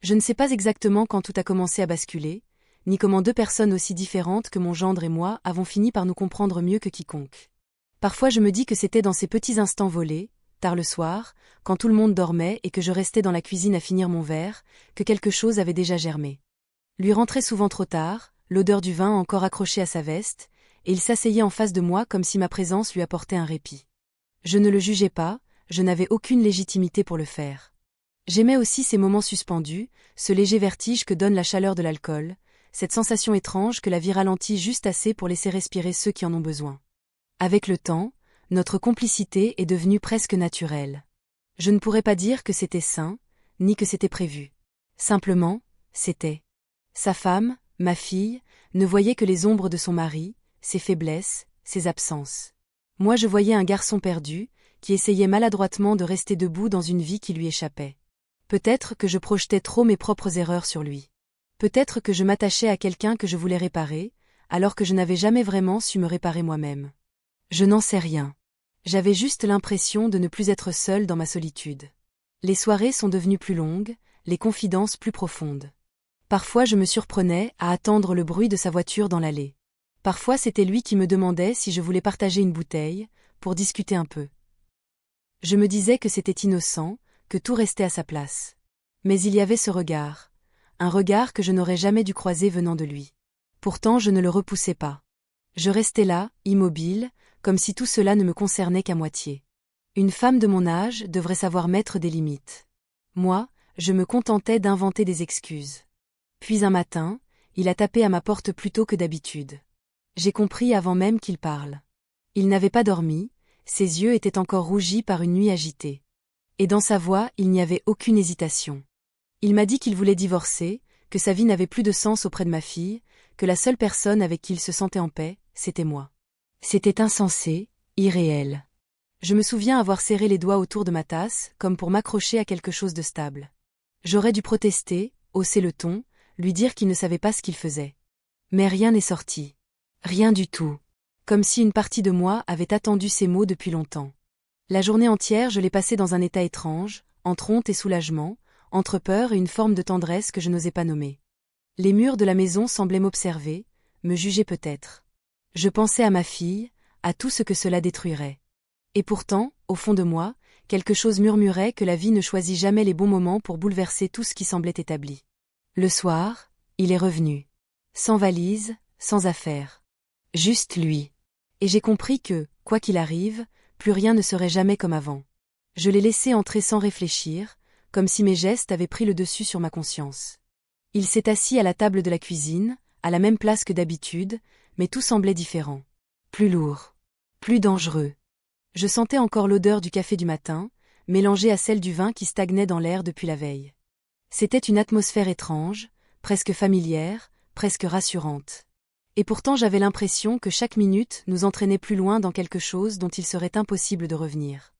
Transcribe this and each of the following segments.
Je ne sais pas exactement quand tout a commencé à basculer, ni comment deux personnes aussi différentes que mon gendre et moi avons fini par nous comprendre mieux que quiconque. Parfois je me dis que c'était dans ces petits instants volés, tard le soir, quand tout le monde dormait et que je restais dans la cuisine à finir mon verre, que quelque chose avait déjà germé. Lui rentrait souvent trop tard, l'odeur du vin encore accrochée à sa veste, et il s'asseyait en face de moi comme si ma présence lui apportait un répit. Je ne le jugeais pas, je n'avais aucune légitimité pour le faire. J'aimais aussi ces moments suspendus, ce léger vertige que donne la chaleur de l'alcool, cette sensation étrange que la vie ralentit juste assez pour laisser respirer ceux qui en ont besoin. Avec le temps, notre complicité est devenue presque naturelle. Je ne pourrais pas dire que c'était sain, ni que c'était prévu. Simplement, c'était. Sa femme, ma fille, ne voyait que les ombres de son mari, ses faiblesses, ses absences. Moi je voyais un garçon perdu, qui essayait maladroitement de rester debout dans une vie qui lui échappait. Peut-être que je projetais trop mes propres erreurs sur lui. Peut-être que je m'attachais à quelqu'un que je voulais réparer, alors que je n'avais jamais vraiment su me réparer moi-même. Je n'en sais rien. J'avais juste l'impression de ne plus être seule dans ma solitude. Les soirées sont devenues plus longues, les confidences plus profondes. Parfois je me surprenais à attendre le bruit de sa voiture dans l'allée. Parfois c'était lui qui me demandait si je voulais partager une bouteille, pour discuter un peu. Je me disais que c'était innocent, que tout restait à sa place. Mais il y avait ce regard. Un regard que je n'aurais jamais dû croiser venant de lui. Pourtant je ne le repoussais pas. Je restais là, immobile, comme si tout cela ne me concernait qu'à moitié. Une femme de mon âge devrait savoir mettre des limites. Moi, je me contentais d'inventer des excuses. Puis un matin, il a tapé à ma porte plus tôt que d'habitude. J'ai compris avant même qu'il parle. Il n'avait pas dormi, ses yeux étaient encore rougis par une nuit agitée. Et dans sa voix, il n'y avait aucune hésitation. Il m'a dit qu'il voulait divorcer, que sa vie n'avait plus de sens auprès de ma fille, que la seule personne avec qui il se sentait en paix, c'était moi. C'était insensé, irréel. Je me souviens avoir serré les doigts autour de ma tasse, comme pour m'accrocher à quelque chose de stable. J'aurais dû protester, hausser le ton, lui dire qu'il ne savait pas ce qu'il faisait. Mais rien n'est sorti. Rien du tout. Comme si une partie de moi avait attendu ces mots depuis longtemps. La journée entière je l'ai passée dans un état étrange, entre honte et soulagement, entre peur et une forme de tendresse que je n'osais pas nommer. Les murs de la maison semblaient m'observer, me juger peut-être. Je pensais à ma fille, à tout ce que cela détruirait. Et pourtant, au fond de moi, quelque chose murmurait que la vie ne choisit jamais les bons moments pour bouleverser tout ce qui semblait établi. Le soir, il est revenu. Sans valise, sans affaires. Juste lui. Et j'ai compris que, quoi qu'il arrive, plus rien ne serait jamais comme avant. Je l'ai laissé entrer sans réfléchir, comme si mes gestes avaient pris le dessus sur ma conscience. Il s'est assis à la table de la cuisine, à la même place que d'habitude, mais tout semblait différent. Plus lourd. Plus dangereux. Je sentais encore l'odeur du café du matin, mélangée à celle du vin qui stagnait dans l'air depuis la veille. C'était une atmosphère étrange, presque familière, presque rassurante. Et pourtant j'avais l'impression que chaque minute nous entraînait plus loin dans quelque chose dont il serait impossible de revenir.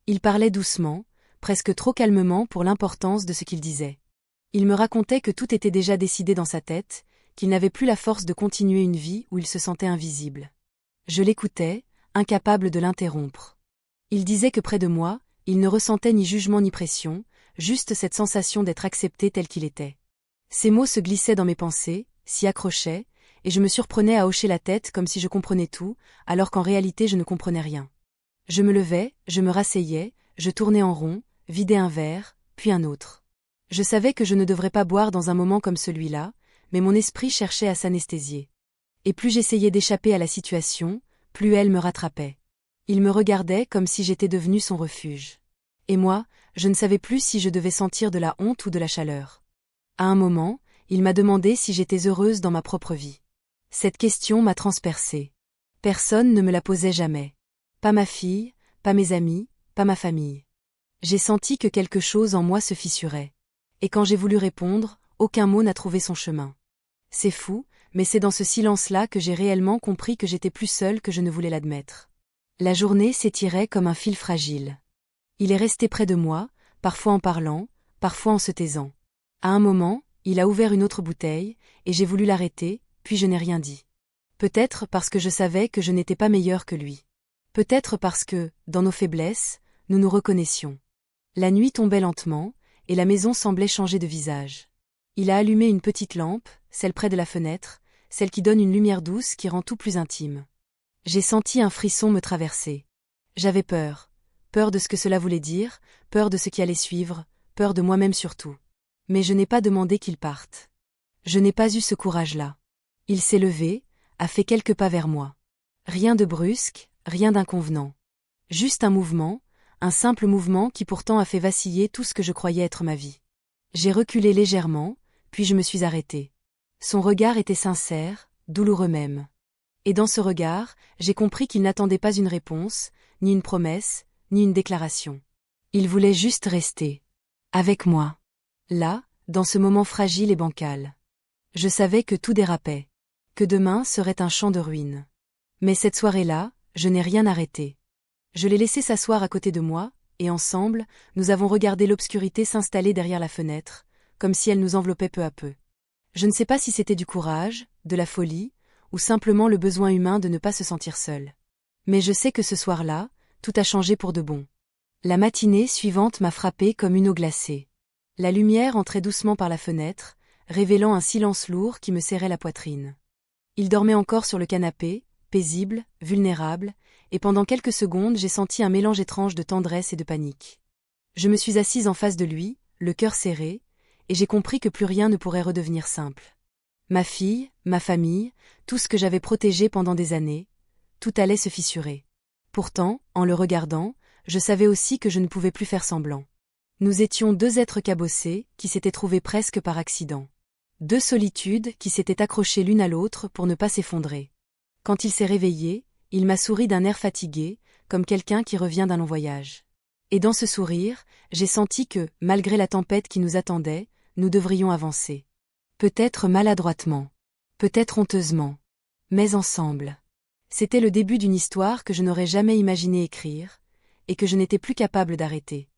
Il parlait doucement, presque trop calmement pour l'importance de ce qu'il disait. Il me racontait que tout était déjà décidé dans sa tête, qu'il n'avait plus la force de continuer une vie où il se sentait invisible. Je l'écoutais, incapable de l'interrompre. Il disait que près de moi, il ne ressentait ni jugement ni pression, juste cette sensation d'être accepté tel qu'il était. Ces mots se glissaient dans mes pensées, s'y accrochaient, et je me surprenais à hocher la tête comme si je comprenais tout, alors qu'en réalité je ne comprenais rien. Je me levais, je me rasseyais, je tournais en rond, vidais un verre, puis un autre. Je savais que je ne devrais pas boire dans un moment comme celui-là, mais mon esprit cherchait à s'anesthésier. Et plus j'essayais d'échapper à la situation, plus elle me rattrapait. Il me regardait comme si j'étais devenue son refuge. Et moi, je ne savais plus si je devais sentir de la honte ou de la chaleur. À un moment, il m'a demandé si j'étais heureuse dans ma propre vie. Cette question m'a transpercée. Personne ne me la posait jamais. Pas ma fille, pas mes amis, pas ma famille. J'ai senti que quelque chose en moi se fissurait. Et quand j'ai voulu répondre, aucun mot n'a trouvé son chemin. C'est fou, mais c'est dans ce silence-là que j'ai réellement compris que j'étais plus seule que je ne voulais l'admettre. La journée s'étirait comme un fil fragile. Il est resté près de moi, parfois en parlant, parfois en se taisant. À un moment, il a ouvert une autre bouteille, et j'ai voulu l'arrêter, puis je n'ai rien dit. Peut-être parce que je savais que je n'étais pas meilleure que lui. Peut-être parce que, dans nos faiblesses, nous nous reconnaissions. La nuit tombait lentement, et la maison semblait changer de visage. Il a allumé une petite lampe, celle près de la fenêtre, celle qui donne une lumière douce qui rend tout plus intime. J'ai senti un frisson me traverser. J'avais peur. Peur de ce que cela voulait dire, peur de ce qui allait suivre, peur de moi-même surtout. Mais je n'ai pas demandé qu'il parte. Je n'ai pas eu ce courage-là. Il s'est levé, a fait quelques pas vers moi. Rien de brusque, rien d'inconvenant. Juste un simple mouvement qui pourtant a fait vaciller tout ce que je croyais être ma vie. J'ai reculé légèrement, puis je me suis arrêtée. Son regard était sincère, douloureux même. Et dans ce regard, j'ai compris qu'il n'attendait pas une réponse, ni une promesse, ni une déclaration. Il voulait juste rester. Avec moi. Là, dans ce moment fragile et bancal. Je savais que tout dérapait. Que demain serait un champ de ruines. Mais cette soirée-là, je n'ai rien arrêté. Je l'ai laissé s'asseoir à côté de moi, et ensemble, nous avons regardé l'obscurité s'installer derrière la fenêtre, comme si elle nous enveloppait peu à peu. Je ne sais pas si c'était du courage, de la folie, ou simplement le besoin humain de ne pas se sentir seul. Mais je sais que ce soir-là, tout a changé pour de bon. La matinée suivante m'a frappée comme une eau glacée. La lumière entrait doucement par la fenêtre, révélant un silence lourd qui me serrait la poitrine. Il dormait encore sur le canapé, paisible, vulnérable, et pendant quelques secondes j'ai senti un mélange étrange de tendresse et de panique. Je me suis assise en face de lui, le cœur serré, et j'ai compris que plus rien ne pourrait redevenir simple. Ma fille, ma famille, tout ce que j'avais protégé pendant des années, tout allait se fissurer. Pourtant, en le regardant, je savais aussi que je ne pouvais plus faire semblant. Nous étions deux êtres cabossés, qui s'étaient trouvés presque par accident. Deux solitudes qui s'étaient accrochées l'une à l'autre pour ne pas s'effondrer. Quand il s'est réveillé, il m'a souri d'un air fatigué, comme quelqu'un qui revient d'un long voyage. Et dans ce sourire, j'ai senti que, malgré la tempête qui nous attendait, nous devrions avancer. Peut-être maladroitement. Peut-être honteusement. Mais ensemble. C'était le début d'une histoire que je n'aurais jamais imaginé écrire, et que je n'étais plus capable d'arrêter.